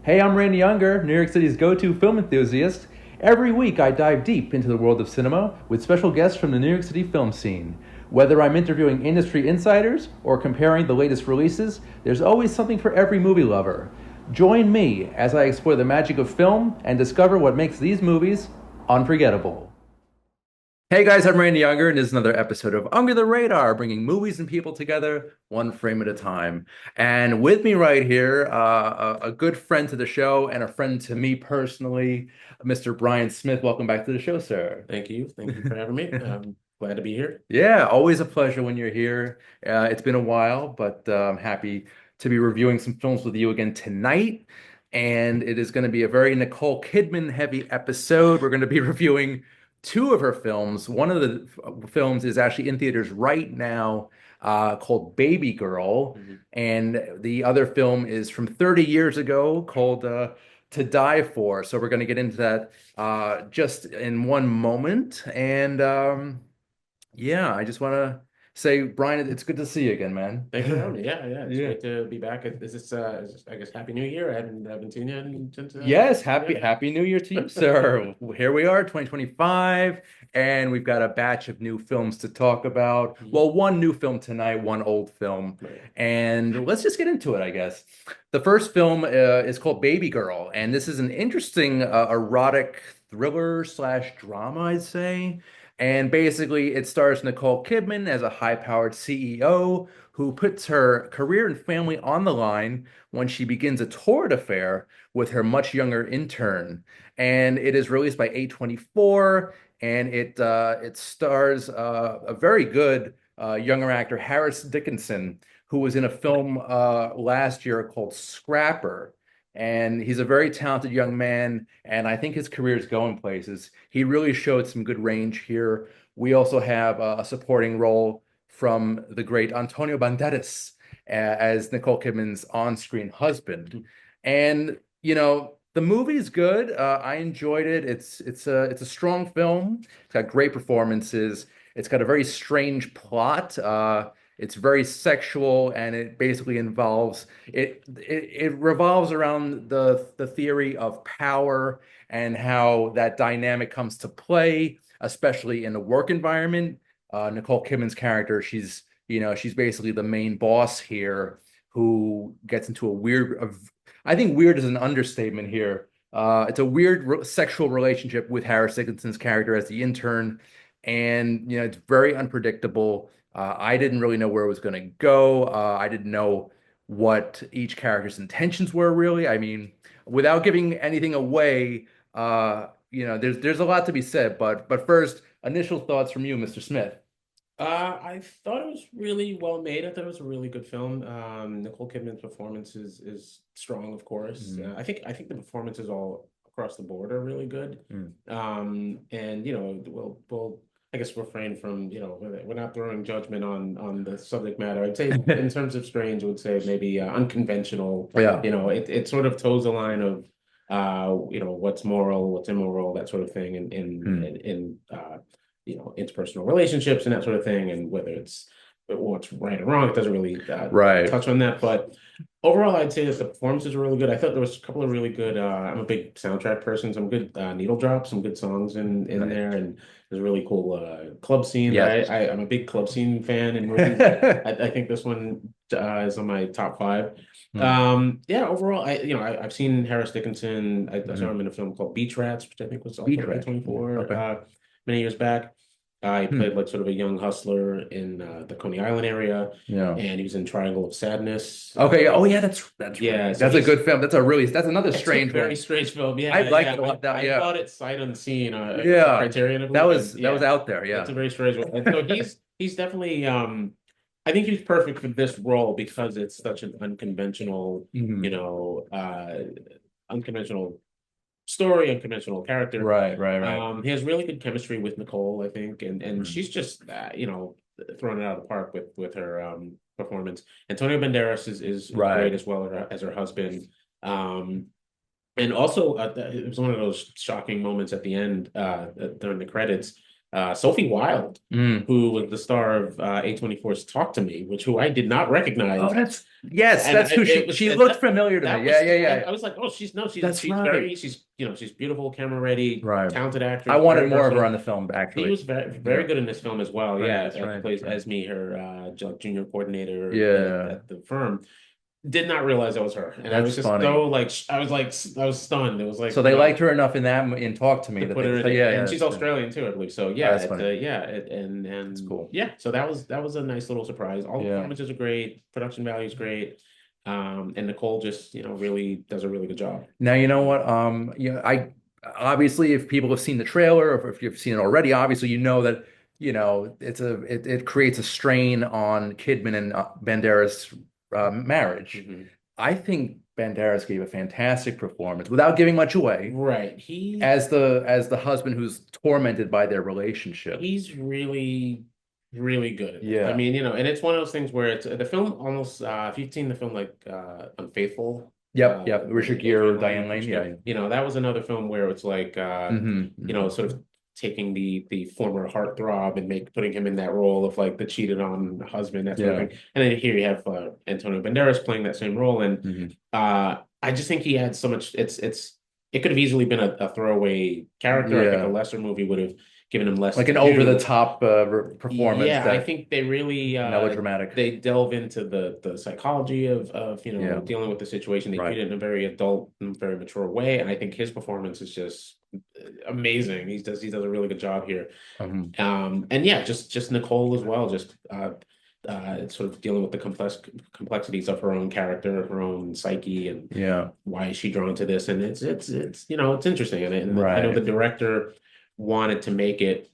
Hey, I'm Randy Younger, New York City's go-to film enthusiast. Every week I dive deep into the world of cinema with special guests from the New York City film scene. Whether I'm interviewing industry insiders or comparing the latest releases, there's always something for every movie lover. Join me as I explore the magic of film and discover what makes these movies unforgettable. Hey guys, I'm Randy Younger, and this is another episode of Under the Radar, bringing movies and people together one frame at a time. And with me right here, a good friend to the show and a friend to me personally, Mr. Brian Smith. Welcome back to the show, sir. Thank you. Thank you for having me. I'm glad to be here. Yeah, always a pleasure when you're here. It's been a while, but I'm happy to be reviewing some films with you again tonight. And it is going to be a very Nicole Kidman heavy episode. We're going to be reviewing two of her films. One of the films is actually in theaters right now, called Babygirl. Mhm. And the other film is from 30 years ago called To Die For. So we're going to get into that just in one moment. And yeah, I just want to say, Brian, it's good to see you again, man. Thanks for having me. Yeah. It's Yeah. great to be back. I guess, Happy New Year. I haven't seen you since Yes, yeah. happy New Year to you, sir. Here we are, 2025, and we've got a batch of new films to talk about. Mhm. Well, one new film tonight, one old film, Right. and let's just get into it, I guess. The first film is called Babygirl, and this is an interesting erotic thriller slash drama, I'd say. And basically, it stars Nicole Kidman as a high-powered CEO who puts her career and family on the line when she begins a torrid affair with her much younger intern. And it is released by A24, and it stars a very good younger actor, Harris Dickinson, who was in a film last year called Scrapper. And he's a very talented young man, and I think his career is going places. He really showed some good range here. We also have a supporting role from the great Antonio Banderas as Nicole Kidman's on-screen husband. And the movie's good. I enjoyed it. It's a strong film. It's got great performances. It's got a very strange plot. It's very sexual, and it basically it revolves around the theory of power and how that dynamic comes to play, especially in a work environment. Nicole Kidman's character, she's basically the main boss here, who gets into I think weird is an understatement here. It's a weird sexual relationship with Harris Dickinson's character as the intern, and it's very unpredictable. I didn't really know where it was going to go. I didn't know what each character's intentions were really. I mean, without giving anything away, there's a lot to be said. But first, initial thoughts from you, Mr. Smith. I thought it was really well made. I thought it was a really good film. Nicole Kidman's performance is strong, of course. Mhm. I think the performances all across the board are really good. Mm. And we'll I guess refrain from we're not throwing judgment on the subject matter. I'd say in terms of strange, I would say maybe unconventional. Yeah. It sort of toes the line of what's moral, what's immoral, that sort of thing, Mm. interpersonal relationships and that sort of thing, and whether it's what's right or wrong. It doesn't really Right. touch on that, but overall, I'd say that the performances were really good. I thought there was a couple of really good. I'm a big soundtrack person, some good needle drops, some good songs in Right. there, and there's a really cool club scene. Yes. I'm a big club scene fan in movies. I think this one is on my top five. Mm. Yeah, overall, I've seen Harris Dickinson. I saw Mhm. him in a film called Beach Rats, which I think was Beach also Rat. A24 Okay. many years back. He played Hmm. like sort of a young hustler in the Coney Island area, Yeah. and he was in Triangle of Sadness. Okay. Yeah. Oh, yeah. That's Yeah, right. so That's a he's good film. That's another it's a strange very one. strange film. I Yeah, liked yeah. it a lot. That I yeah. bought it sight unseen. I guess a Yeah. Criterion, I That believe, was and that was yeah, out there. it's Yeah. a very strange one. And so he's definitely I think he's perfect for this role because it's such an unconventional, Mhm. unconventional story, unconventional character. Right. Right. Right. He has really good chemistry with Nicole, I think, and Mm. she's just throwing it out of the park with her performance. Antonio Banderas is great Right. as well as her husband. Um, and also, it was one of those shocking moments at the end during the credits. Sophie Wilde, Mm. who was the star of A24's Talk to Me, which who I did not Oh, recognize. that's yes, And that's who it she was she looked that familiar to me. that Yeah, was yeah, yeah. I was like, oh, she's no, That's right. she's she's beautiful, camera ready, Right. talented I actress, wanted very more of her on versatile. the film, She actually. was very Yeah. good in this film as well. Right, Yeah, that's right. That's plays right. Esme, her junior coordinator Yeah, at the firm. Did not realize that was her, and I was that's just so funny. like I was stunned. It was So like they liked her enough in that in Talk to to Me that put they her in decided, it, yeah, yeah, and she's that's good. Australian too, I believe. So Oh, yeah, that's funny. That's and cool. yeah, so that was a nice little surprise. All the Yeah. performances are great, production value is great, and Nicole just really does a really good job. Now you know what? I obviously, if people have seen the trailer, or if you've seen it already, obviously you know that it creates a strain on Kidman and Banderas' marriage. Mhm. I think Banderas gave a fantastic performance without giving much away Right, as the husband who's tormented by their relationship. he's really good at it. I Yeah. mean, and it's one of those things where it's the film almost if you've seen the film like Unfaithful, Yep. Yep. Richard with Gere, Diane Lane. Richard Yeah. Gere, that was another film where it's like Hmm. sort of taking the former heartthrob and putting him in that role of like the cheated on husband, that sort of Yeah. thing. And then here you have Antonio Banderas playing that same role, and Hmm. I just think he adds so much. It could have easily been a throwaway character. I think a Yeah. lesser movie would have given him less Like to an over the do. top performance Yeah, I that think they really melodramatic. they delve into the psychology of Yeah. dealing with the situation. They treat Right. it in a very adult and very mature way, and I think his performance is just amazing. He does a really good job here. Um, And yeah, just Nicole as well, just sort of dealing with the complexities of her own character, her own psyche, and yeah. why is she drawn to this. And it's it's interesting, and I know the Right. director wanted to make it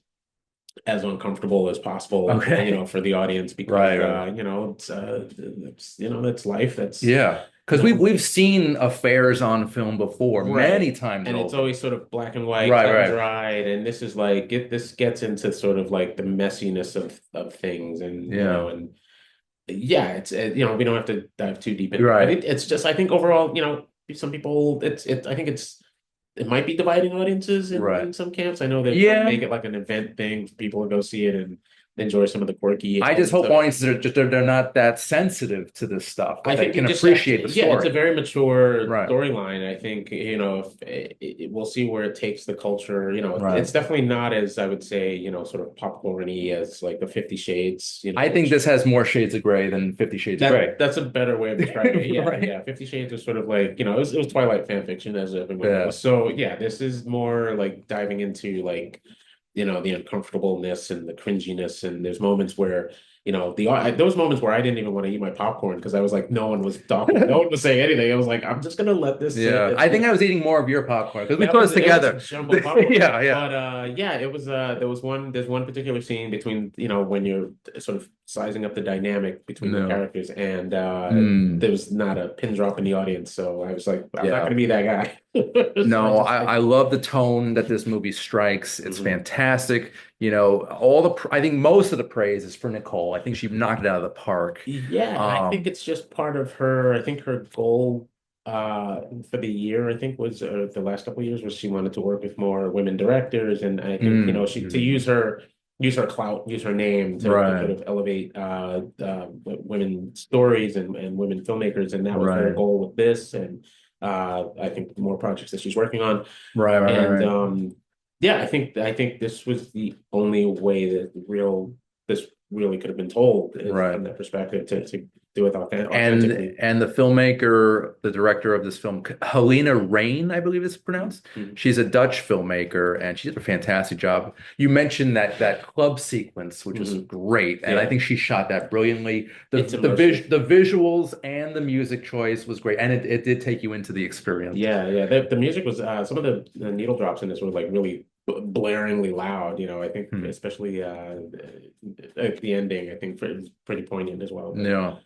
as uncomfortable as possible, Okay. for the audience because Right. Right. it's that's life. That's Yeah. you Because know we've seen affairs on film before, many right, times and it's over. always sort of black and white, Right. cut and Right. dried, and this is like this gets into sort of like the messiness of things, and Yeah. yeah, it's we don't have to dive too deep into it, but Right. it's just I think overall, some people I think it might be dividing audiences in Right. some camps. I know they're trying to Yeah. make it like an event thing for people to go see it and enjoy some of the quirky I just elements hope of it. audiences are just they're not that sensitive to this stuff, I that they think you can just have to, appreciate the yeah, it's a story. very mature Right. storyline. I think, if we'll see where it takes the culture. Right. It's definitely not as I would say, sort of popcorny as like the 50 Shades, I think which this has more shades of gray than 50 Shades of Gray. that's a better way of describing it. Yeah, Right. yeah. 50 Shades was sort of like, it was Twilight fan fiction as everyone Yeah. knows. So yeah, this is more like diving into like the uncomfortableness and the cringiness. And there's moments where, those moments where I didn't even want to eat my popcorn because I was like, no one was talking, no one was saying anything. I was like, I'm just gonna let this sit. Yeah. It's I think just I was eating more of your popcorn because we that saw was this it was together. jumbo popcorn. Yeah, yeah. But yeah, it was there's one particular scene between, when you're sort of sizing up the dynamic between the No. characters, and Mm, there was not a pin drop in the audience. So I was like, I'm not yeah. gonna be that guy. So No, I I love the tone that this movie strikes. It's mhm. fantastic. All I think most of the praise is for Nicole. I think she knocked it out of the park. Yeah, and I think Um, it's just part of her. I think her goal for the year, I think, was the last couple of years, was she wanted to work with more women directors, and I think she to mhm. use her clout, use her name to sort Right, of elevate women stories and women filmmakers, and that was her right, goal with this, and I think more projects that she's working on, right, right, right, and right. yeah, I think this was the only way that this really could have been told, is Right. from that perspective, to do it And authentically. the filmmaker, the director of this film, Helena Rain, I believe it's pronounced. Mhm. She's a Dutch filmmaker, and she did a fantastic job. You mentioned that club sequence, which was Mhm. great, and I Yeah, think she shot that brilliantly. it's immersive. The visuals and the music choice was great, and it did take you into the experience. Yeah, yeah. The music was some of the needle drops in this were like really blaringly loud. I think Hmm. especially at the ending, I think pretty poignant as well. But Yeah.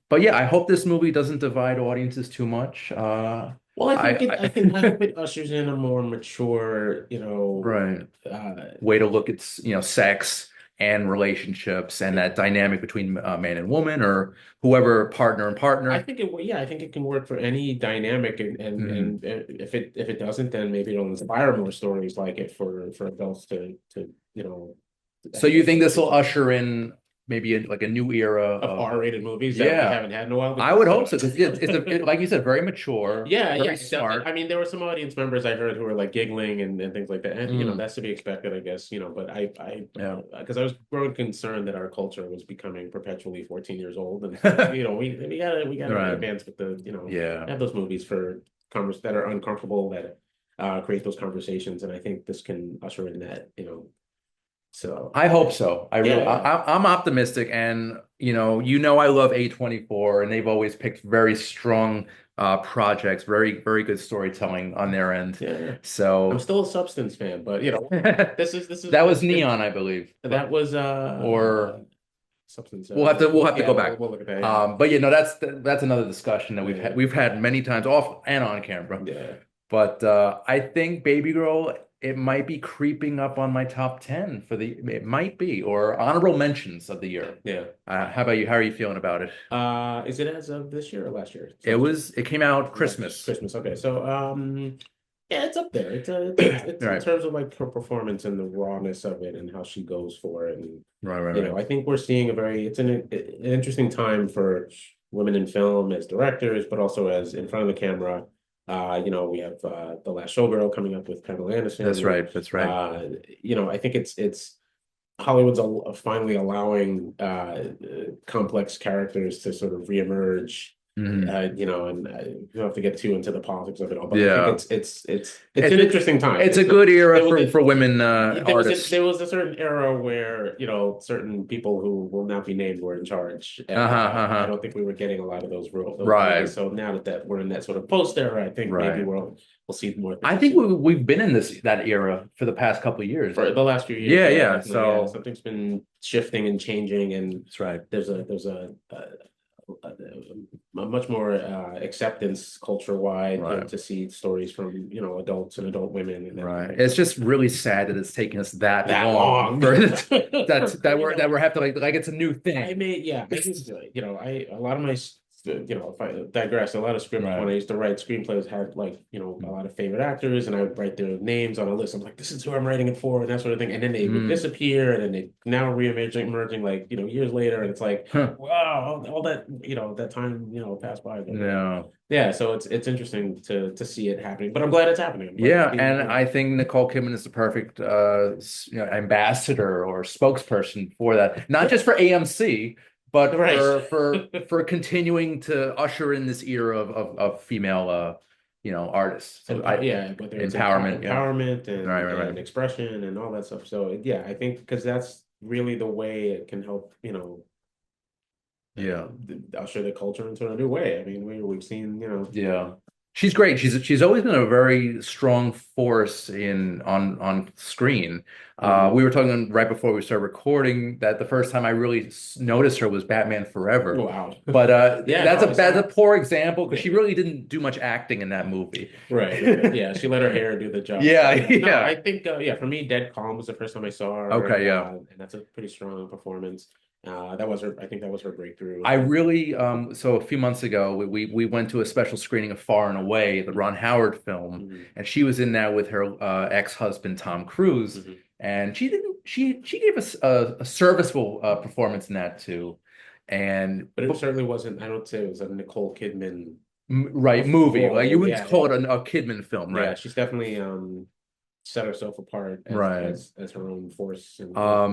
But yeah, I hope this movie doesn't divide audiences too much. well, I I hope it ushers in a more mature, right. uh, Way to look at, sex, and relationships and that dynamic between man and woman or whoever partner and I partner. think I think it can work for any dynamic, Mhm. and if it doesn't, then maybe it'll inspire more stories like it for adults to So you think this will usher in maybe like a new era of of R-rated movies that we yeah, haven't had in a while I would because hope so because like you said, very mature, yeah, very it definitely. I smart. mean, there were some audience members I heard who were like giggling and things like that, and Mm, that's to be expected, I guess. But yeah. because I was growing concerned that our culture was becoming perpetually 14 years old, and we gotta Right. advance with the Yeah. have those movies for convers that are uncomfortable that create those conversations, and I think this can usher in that. So I hope so. yeah, yeah. I'm optimistic, and I love A24, and they've always picked very strong projects, very very good storytelling on their end. Yeah, yeah. I'm So still a Substance fan, but that this is was it, Neon, I believe, that was or Substance. we'll have to Yeah, go back. we'll look at that. Yeah, But that's another discussion that we've had yeah, we've had many times off and on camera. yeah. But I think Baby Girl, it might be creeping up on my top 10 it might be, or honorable mentions of the year. Yeah. How about you? How are you feeling about it? Is it as of this year or last year? It came out Last Christmas. Christmas. Okay, so yeah, it's up there. It's in Right. terms of like her performance and the rawness of it and how she goes for it, and Right, right, right. I think we're seeing it's an interesting time for women in film as directors, but also as in front of the camera. We have The Last Showgirl coming up with Pamela That's Anderson, right. That's right. I think it's Hollywood's finally allowing complex characters to sort of reemerge. Mhm. And you don't have to get too into the politics of it all, but I think Yeah. it's an It's interesting time. it's a good era There was for women there artists. was a certain era where certain people who will not be named were in charge, and Uh-huh, I uh-huh. don't think we were getting a lot of those Right, movies. So now that we're in that sort of post era, I think maybe right. we'll see more I things. think we've been in that era for the past couple of years. For the last few years, Yeah, yeah, yeah. definitely, yeah. So Something's been shifting and changing, and that's right. there's a much more acceptance culture wide Right. to see stories from adults and adult women and that Right. kind of It's stuff. just really sad that it's taken us that That long long, for it that we're have to like it's a new I thing. made, yeah, I did, I a lot of my, if I digress, a lot of scripts when Right. I used to write screenplays had like, a lot of favorite actors, and I would write their names on a list. I'm like, this is who I'm writing it for, and that sort of thing. And then they would Mm. disappear, and then they now emerging like, years later, and it's like, Huh. wow, all that, that time, passed by. But No. yeah, so it's interesting to see it happening. But I'm glad it's happening. I'm glad it's Yeah, being, and I think Nicole Kidman is the perfect ambassador or spokesperson for that. Not just for AMC, but right. for continuing to usher in this era of female artists. So Yeah, whether it's empowerment, yeah. empowerment Right, right, and right. expression and all that stuff. So yeah, I think because that's really the way it can help, Yeah. usher the culture into a new way. I mean, we've seen, Yeah. She's great. She's always been a very strong force on screen. mhm. We were talking right before we started recording that the first time I really noticed her was Batman Forever. Wow. But Yeah, I that's a probably that's a saw. poor example because Yeah. she really didn't do much acting in that movie. Right. Okay. Yeah, she let her hair do the job. Yeah, But yeah, no, yeah. I think yeah, for me, Dead Calm was the first time I saw her, Okay, yeah. and that's a pretty strong performance. That was her. I think that was her breakthrough. I really so a few months ago we went to a special screening of Far and Away, the Ron Howard film, Mhm, and she was in that with her ex-husband Tom Cruise, mhm. and she gave us a serviceable performance in that too, and But it certainly wasn't. I don't say it was a Nicole Kidman right movie like you role. wouldn't Yeah, call yeah, it a Kidman film, yeah. right? She's definitely set herself apart as Right. her own force, and yeah.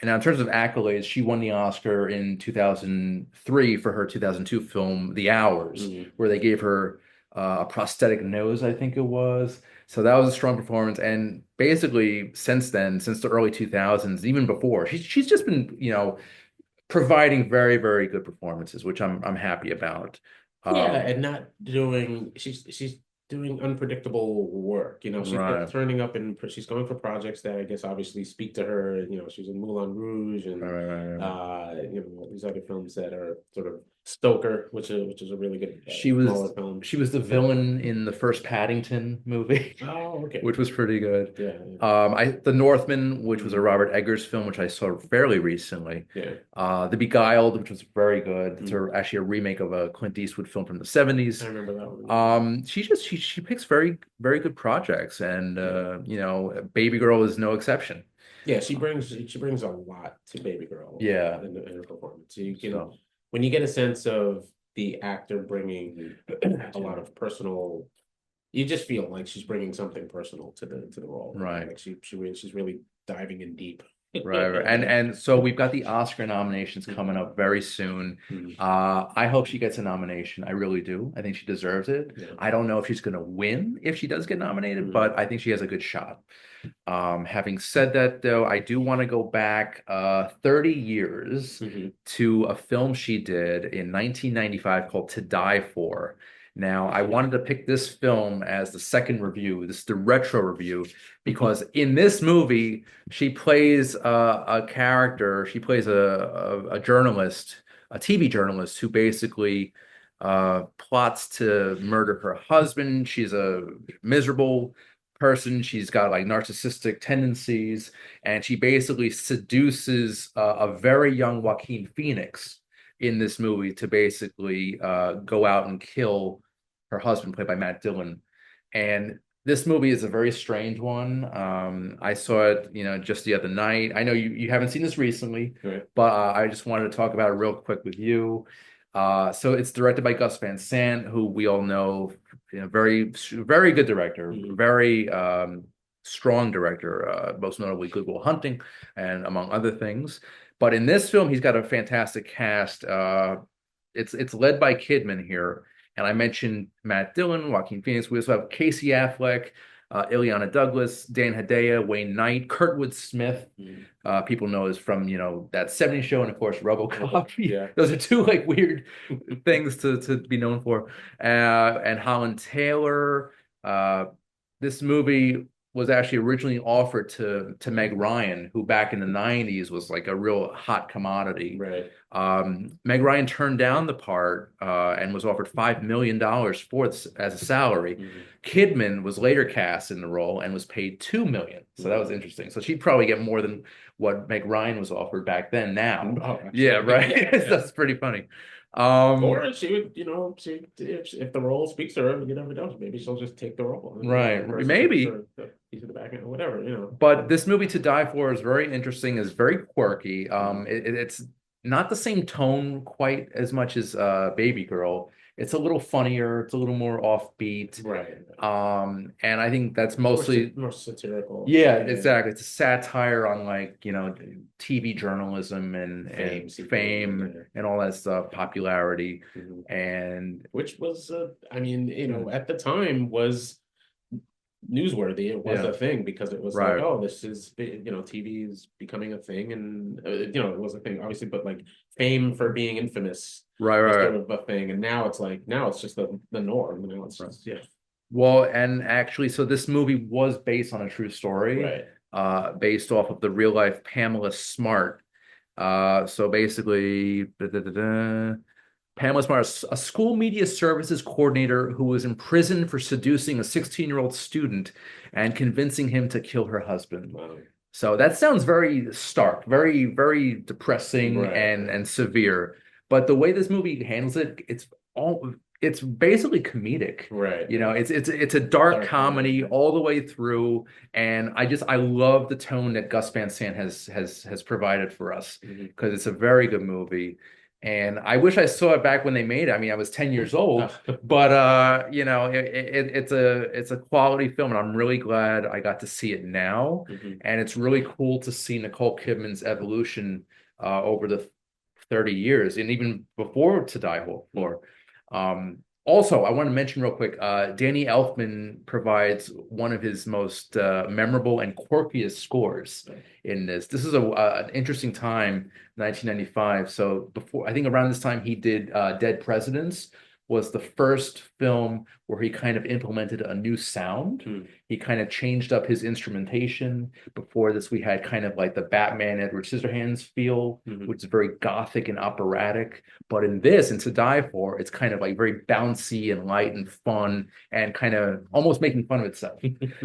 And now in terms of accolades, she won the Oscar in 2003 for her 2002 film The Hours, Mhm. where they gave her a prosthetic nose, I think it was. So that was a strong performance. And basically, since then, since the early 2000s, even before, she's just been, providing very, very good performances, which I'm happy about. Yeah, Um, and not doing. She's doing unpredictable work. She kept right, turning up, and she's going for projects that I guess obviously speak to her. She's in Moulin Rouge, right, and right, right, right. these other films that are sort of Stoker, which is a really good She was smaller film. she was the villain in the first Paddington movie, Oh, okay. which was pretty good. Yeah, yeah. The Northman, which was a Mhm. Robert Eggers film, which I saw fairly recently. Yeah. The Beguiled, which was very good. It's Mm. actually a remake of a Clint Eastwood film from the I 70s. remember that one. She picks very good projects, and Yeah. Baby Girl is no exception. Yeah, she brings a lot to Baby Girl Yeah. in her performance. You can So when you get a sense of the actor bringing a lot of personal, you just feel like she's bringing something personal to the role. right. Like she's really diving in deep. Right. And so we've got the Oscar nominations coming up very soon. Mhm. I hope she gets a nomination. I really do. I think she deserves it. Yeah. I don't know if she's going to win if she does get nominated, Mhm. but I think she has a good shot. Having said that, though, I do want to go back 30 years Mhm. to a film she did in 1995 called To Die For. Now, I wanted to pick this film as the second review. This is the retro review because in this movie, she plays a character. She plays a journalist, a TV journalist who basically plots to murder her husband. She's a miserable person. She's got like narcissistic tendencies, and she basically seduces a very young Joaquin Phoenix in this movie to basically go out and kill her husband, played by Matt Dillon. And this movie is a very strange one. I saw it, just the other night. I know you haven't seen this recently, Right. but I just wanted to talk about it real quick with you. So it's directed by Gus Van Sant, who we all know, very very good director, Mhm. very strong director, most notably Good Will Hunting, and among other things. But in this film, he's got a fantastic cast. It's led by Kidman here, and I mentioned Matt Dillon, Joaquin Phoenix. We also have Casey Affleck, Ileana Douglas, Dan Hedaya, Wayne Knight, Kurtwood Smith. Mhm. People know is from that '70s show, and of course RoboCop. Yeah. Those are two like weird things to be known for. And Holland Taylor. Uh, this movie was actually originally offered to Meg Ryan, who back in the '90s was like a real hot commodity. Right. Meg Ryan turned down the part and was offered $5 million for this as a salary. Mhm. Kidman was later cast in the role and was paid $2 million. So that was Mhm. interesting. So she'd probably get more than what Meg Ryan was offered back then. Now, Oh, yeah, actually, right. yeah. That's pretty funny. Um, Or she would, if the role speaks to her, you never know. Maybe she'll just take the role, right, versus the maybe. sort of the piece of the back end or whatever. But this movie To Die For is very interesting, is very quirky. Mhm. It's not the same tone quite as much as Baby Girl. It's a little funnier, it's a little more offbeat. Right. And I think that's It's mostly, more satirical. yeah, Yeah. exactly. It's a satire on like, TV journalism and Fame seeking. fame and all that stuff, popularity. Mhm. And Which was, I mean, mm, at the time was newsworthy. It was yeah, a thing because it was like, right, oh, this is, TV is becoming a thing, and it was a thing, obviously, but like fame for being infamous right, was right, sort of a thing, and now it's just the norm. Now it's right. just yeah, Well, and actually, so this movie was based on a true story, right. based off of the real life Pamela Smart. So basically, Pamela Smart, a school media services coordinator who was imprisoned for seducing a 16-year-old student and convincing him to kill her husband. Wow. So that sounds very stark, very depressing Right, and severe. But the way this movie handles it, it's basically comedic. right, It's a dark dark comedy. comedy all the way through, and I love the tone that Gus Van Sant has provided for us Mhm. because it's a very good movie. And I wish I saw it back when they made it. I mean, I was 10 years old, but it's a quality film, and I'm really glad I got to see it now. Mhm. And it's really cool to see Nicole Kidman's evolution over the 30 years and even before To Die For. Also, I want to mention real quick, Danny Elfman provides one of his most memorable and quirkiest scores in this. This is an interesting time, 1995. So before, I think around this time he did Dead Presidents, was the first film where he kind of implemented a new sound. Hmm. He kind of changed up his instrumentation. Before this, we had kind of like the Batman Edward Scissorhands feel, Hmm. which is very gothic and operatic. But in this, and To Die For, it's kind of like very bouncy and light and fun and kind of almost making fun of itself.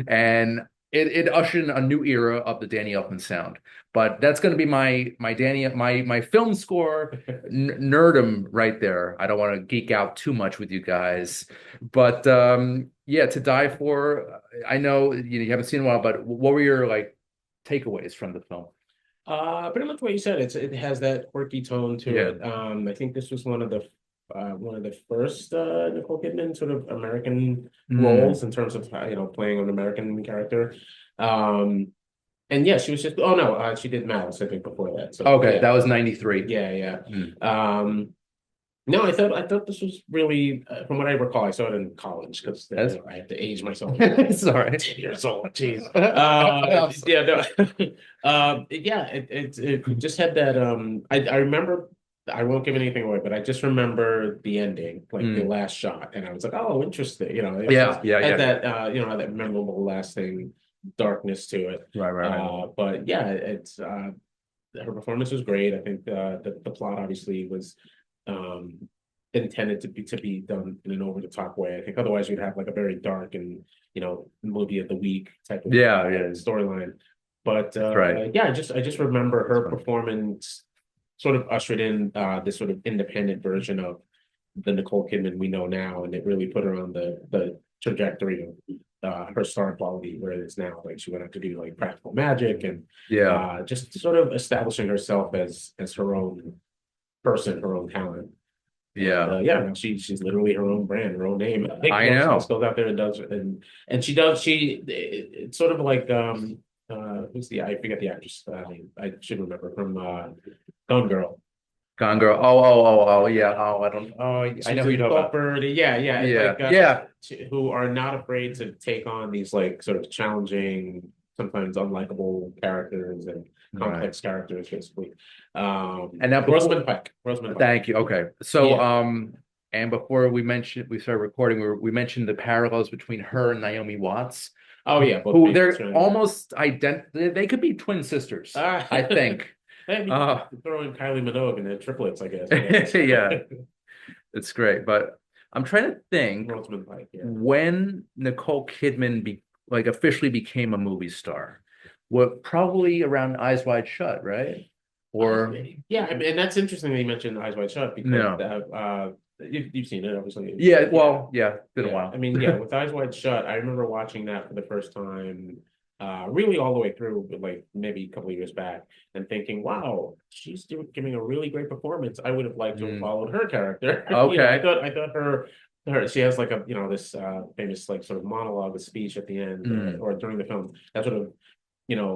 And it ushered in a new era of the Danny Elfman sound. But that's going to be my film score nerdum right there. I don't want to geek out too much with you guys, but yeah, To Die For. I know you haven't seen it in a while, but what were your like takeaways from the film? Pretty much what you said. It has that quirky tone to Yeah. it. I think this was one of the first Nicole Kidman sort of American Mm. roles in terms of playing an American character. Um, and yeah, she was just oh no, she did Malice I think before that. So Okay, yeah, that was 93. yeah, yeah. Mm. No, I thought this was really from what I recall. I saw it in college because That's I have to age myself. sorry. 10 years old. Jeez. I'm sorry. Yeah, no. Yeah, it just had that. I remember. I won't give anything away, but I just remember the ending, like the Mm. last shot, and I was like, "Oh, interesting." It just Yeah, yeah, had yeah. that, had that memorable lasting darkness to it. Right, right, right. But yeah, it's her performance was great. I think the plot obviously was um intended to be done in an over the top way. I think otherwise you'd have like a very dark and movie of the week type of Yeah, yeah. storyline. But That's right. yeah, I just remember That's her right. performance sort of ushered in this sort of independent version of the Nicole Kidman we know now, and it really put her on the trajectory of her star quality where it is now. Like she went on to do like Practical Magic and Yeah, just sort of establishing herself as her own person, her own talent. And yeah. yeah, now she's literally her own brand, her own name. Like I goes know. goes out there and does it, and it's sort of like who's the I forget the actress name. I should remember from Gone Girl. Gone Girl. Oh, yeah. Oh, I don't. Oh, I know She's who a you're talking about. sculptor. Yeah, yeah. It's Yeah, like yeah. who are not afraid to take on these like sort of challenging, sometimes unlikable characters and Right. complex characters, basically. And now Rosamund before, Pike. Rosamund Pike. thank you. Okay. So, Yeah. and before we started recording, we mentioned the parallels between her and Naomi Watts, Oh yeah, both who famous, they're right? almost identical. They could be twin sisters, I think. I mean, Uh, throw in Kylie Minogue and the triplets, I guess. yeah, it's great. But I'm trying to think Rosamund Pike, yeah. when Nicole Kidman like officially became a movie star. What probably around Eyes Wide Shut, right? Or Yeah, I mean, and that's interesting that you mentioned Eyes Wide Shut because no. you've seen it, obviously. Yeah, Yeah, well, yeah, been a yeah. I while. mean, yeah, with Eyes Wide Shut, I remember watching that for the first time, really all the way through, but like maybe a couple of years back, and thinking, wow, giving a really great performance. I would have liked to have Mm. followed her character. Okay. I thought her she has like a this famous like sort of monologue, a speech at the end Mm. or during the film that sort of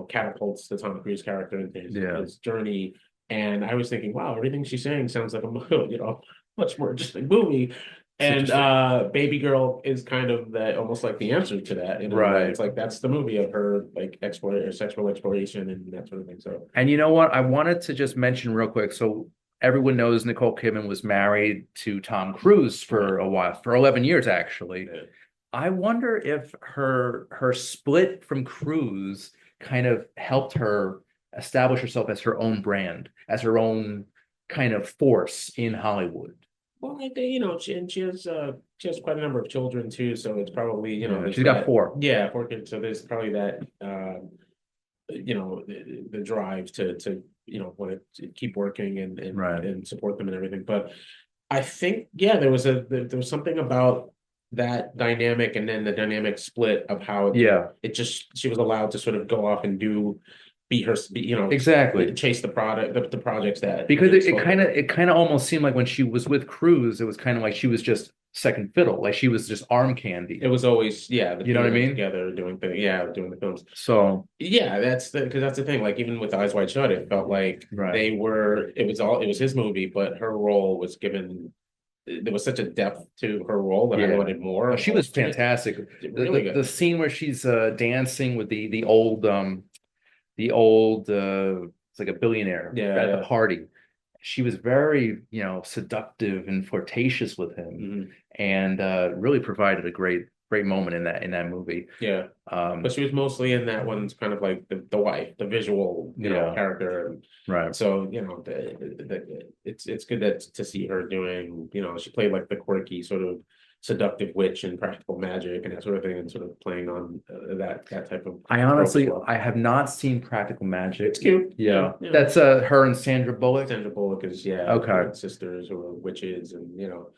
catapults the Tom Cruise character into Yeah. his journey. And I was thinking, wow, everything she's saying sounds like a much more interesting movie. It's And interesting. Babygirl is kind of that almost like the answer to that in a way. Right. It's like that's the movie of her like sexual exploration and that sort of thing. So And you know what? I wanted to just mention real quick. So everyone knows Nicole Kidman was married to Tom Cruise right. for a while, for 11 years actually. Yeah. I wonder if her split from Cruise kind of helped her establish herself as her own brand, as her own kind of force in Hollywood. Well, I think she has quite a number of children too, so it's probably Yeah, there's she's got that four. yeah 4 kids, so there's probably that the drive to want to keep working Right. and support them and everything. But I think yeah, there was something about that dynamic and then the dynamic split of how Yeah, it just she was allowed to sort of go off and exactly. chase the product the projects that Because really spoke to her. it kind of almost seemed like when she was with Cruise, it was kind of like she was just second fiddle, like she was just arm It candy. was always yeah the You know two what of I them mean? together doing things yeah doing the films. So, Yeah, that's the thing. Like even with Eyes Wide Shut, it felt like right. it was his movie, but her role was given there was such a depth to her role that I Yeah. wanted more Oh, of she was it. fantastic. Really The good. scene where she's dancing with the old it's like a billionaire Yeah, at the yeah. party. she was very, seductive and flirtatious with him, Hmm. and really provided a great moment in that movie. Yeah. But Um, she was mostly in that one's kind of like the wife, the visual, yeah, character. And right. so, it's good to see her doing, she played like the quirky sort of seductive witch in Practical Magic and that sort of thing, and sort of playing on that type of I trope as honestly, well. I have not seen Practical It's Magic. cute. Yeah. Yeah, that's her and Sandra Bullock. Sandra Bullock is, yeah, Okay, sisters or witches, and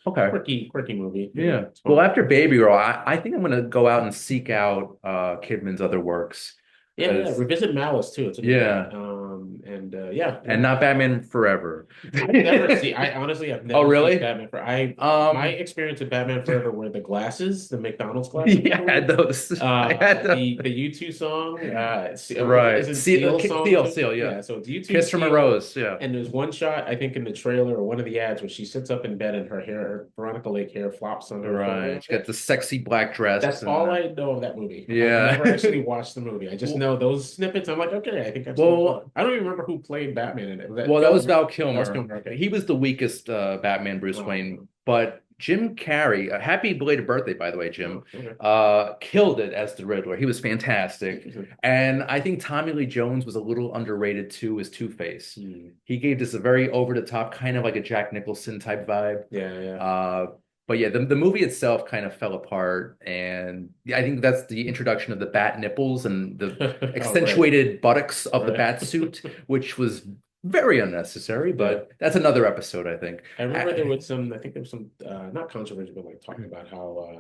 okay. quirky movie. Yeah. It's Well, fun. after Baby Girl, I think I'm gonna go out and seek out Kidman's other works Yeah, yeah. because Revisit Malice too. It's a good one. yeah, And yeah, and yeah. not Batman Forever. I've never seen. I honestly have Oh, never seen really? Batman for. My Um, experience with Batman Forever were the glasses, the McDonald's glasses, I yeah, I had believe. those. I had The U2 song, right. isn't Seal song too? Seal, yeah. Yeah, so it's U2 Kiss from a Seal, Rose, yeah. and there's one shot I think in the trailer or one of the ads where she sits up in bed and her Veronica Lake hair flops on her Right. shoulder. She got the sexy black dress That's and all I know of that movie. I've yeah. never actually watched the movie. I just Well, know those snippets. I'm like, okay, I think I've seen this well, before. I don't even remember who played Batman in it. Was that Well, that was Kilmer? Val That was Kilmer. Kilmer. Okay. He was the weakest Batman Bruce Oh, Wayne, but Jim Carrey, happy belated birthday, by the way, Jim, oh, okay. killed it as the Riddler. He was fantastic. Interesting. And I think Tommy Lee Jones was a little underrated too as Two-Face. Hmm. He gave this a very over-the-top, kind of like a Jack Nicholson type vibe. Yeah, yeah. Uh, but yeah, the movie itself kind of fell apart. And yeah, I think that's the introduction of the bat nipples and the Oh, right, accentuated buttocks of the right. bat suit, which was very unnecessary, Yeah. but that's another episode, I think. I remember Uh, I think there was some, not controversy, but like talking about how,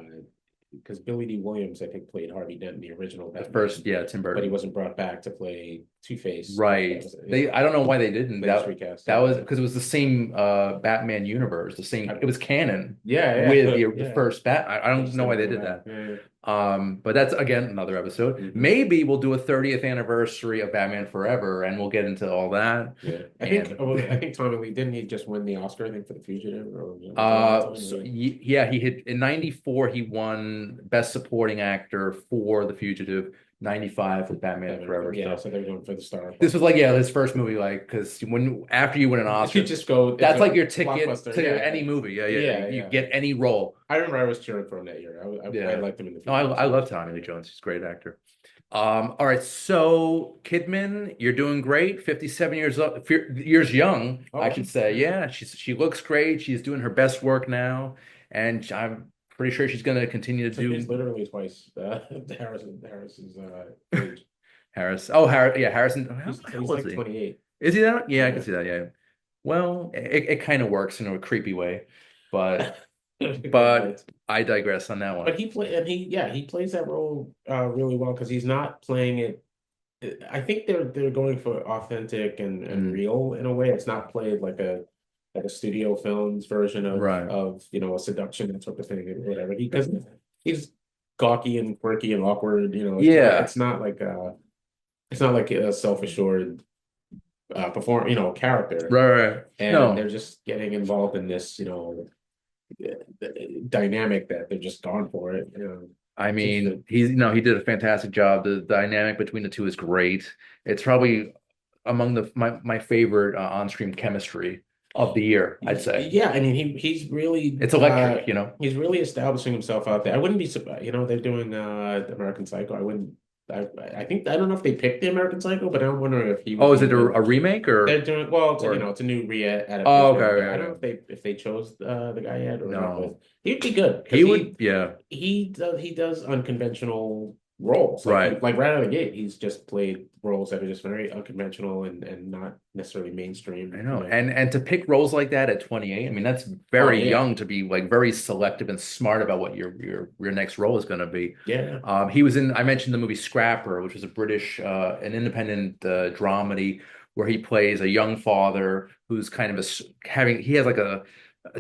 because Billy D. Williams, I think, played Harvey Dent in the original the first, Batman, yeah, Tim but he Burton. wasn't brought back to play Two-Face. That Right. was, I don't know why they didn't. they just recast That it. was because it was the same Batman universe, the same, I, it was canon yeah, with yeah, the yeah. first Bat. I I don't just know why didn't they bring it did back. that. Yeah, yeah. But that's again another episode. Hmm. Maybe we'll do a 30th anniversary of Batman Forever and we'll get into all that. Yeah, And I think Tommy Lee didn't he just win the Oscar? I think for The Fugitive, or was it around that time? so Yeah. yeah, he hit in 94 he won Best Supporting Actor for The Fugitive, 95 with Batman Forever. Yeah, So so they're going for the star. this was like, yeah, his first movie, like, because when after you win an If you Oscar, just go, it's that's like a your ticket blockbuster. to Yeah, any movie. Yeah, yeah. yeah, You yeah. get any role. I remember I was cheering for him that year. I Yeah. liked him in The No, Fugitive I so love much. Tommy Lee Jones. He's a great actor. All right, so Kidman, you're doing great. 57 years old, years young, Oh, I was should he? say. Yeah. Yeah, she looks great. She's doing her best work now, and I'm pretty sure she's going to continue to It's do literally twice Harris's age. Harris. Oh, Harris, yeah, Harrison. How He's old is like he? 28. Is he that? Yeah, I can Yeah. see that. Yeah. Well, it kind of works in a creepy way, but Right. I digress on that one. But he plays that role really well because he's not playing it. I think they're going for authentic and Mm, real in a way. It's not played like a studio films version right. of a seduction and sort of thing or whatever. Because he's gawky and quirky and awkward. Yeah. It's not like a self-assured character. Right, right. And they're No, just getting involved in this dynamic that they're just gone for it. I It's mean, interesting. he did a fantastic job. The dynamic between the two is great. It's probably among my favorite on-screen chemistry of the year, I'd say. Yeah, I mean he's really It's electric, you know. he's really establishing himself out there. I wouldn't be surprised, they're doing American Psycho. I think I don't know if they picked the American Psycho, but I'm wondering if he would Oh, is be it good. a remake They're doing well, or it's a new re oh, adaptation, okay, but yeah, I don't yeah. know if they chose the guy yet or not. But No. he'd be good because He would, yeah, he does unconventional roles right. like right out of the gate. He's just played roles that are just very unconventional and not necessarily I mainstream. know. And to pick roles like that at 28, I mean, that's Oh very yeah, young to be like very selective and smart about what your next role is going to be. yeah. He was in, I mentioned the movie Scrapper, which was a British, an independent dramedy where he plays a young father who's kind of he has like a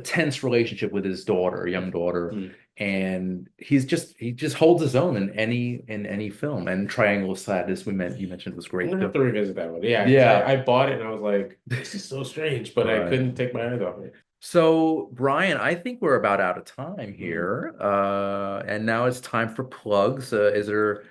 tense relationship with his daughter, a young daughter, Hmm. and he just holds his own in any film. And Triangle of Sadness, you mentioned was I'm great gonna have too. to revisit that one. Yeah, because Yeah. I bought it and I was like, this is so strange, but I Right. couldn't take my eyes off it. So, Brian, I think we're about out of time Mhm. here. And now it's time for plugs. Is there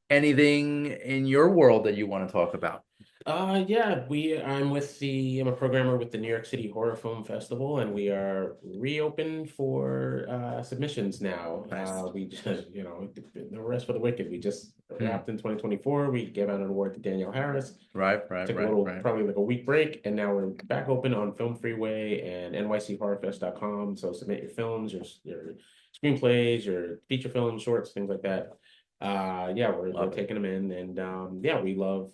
anything in your world that you want to talk about? Yeah, I'm a programmer with the New York City Horror Film Festival, and we are reopened for submissions now. Nice. We just, no rest for the wicked. We just Hmm. wrapped in 2024. We gave out an award to Danielle Harris, Right, right, took a right, little, right. probably like a week break, and now we're back open on Film Freeway and nychorrorfest.com. So submit your films, your screenplays, your feature films, shorts, things like that. Yeah, we're Love it. taking them in, and yeah, we love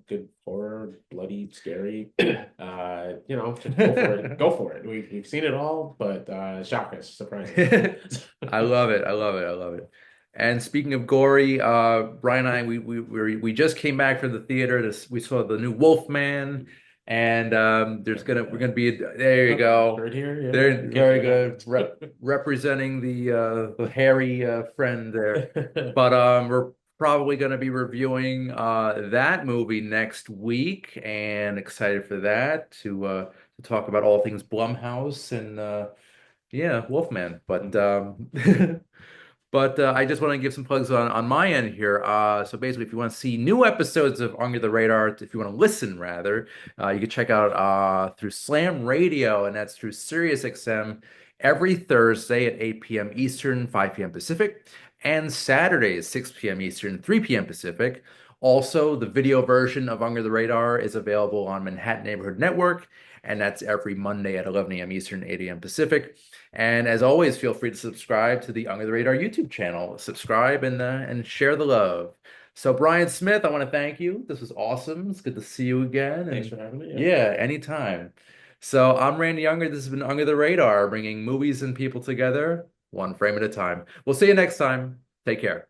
good horror, bloody, scary. Just go for it. Go for it. We've seen it all, but shock us, surprise us. I love it. I love it. I love it. And speaking of gory, Brian and I we just came back from the theater. We saw the new Wolfman, and there's gonna we're gonna be there. You Okay, go. heard here, There, very good. yeah. Representing the hairy friend there. But we're probably gonna be reviewing that movie next week, and excited for that to talk about all things Blumhouse and yeah, Wolfman. But but I just want to give some plugs on my end here. So basically, if you want to see new episodes of Under the Radar, if you want to listen rather, you can check out through Slam Radio, and that's through SiriusXM every Thursday at 8 p.m. Eastern, 5 p.m. Pacific, and Saturdays 6 p.m. Eastern, 3 p.m. Pacific. Also, the video version of Under the Radar is available on Manhattan Neighborhood Network, and that's every Monday at 11 a.m. Eastern, 8 a.m. Pacific. And as always, feel free to subscribe to the Under the Radar YouTube channel. Subscribe and share the love. So, Brian Smith, I want to thank you. This was awesome. It's good to see you again. Thanks And for having me. Yep. yeah, anytime. So, I'm Randy Younger. This has been Under the Radar, bringing movies and people together one frame at a time. We'll see you next time. Take care.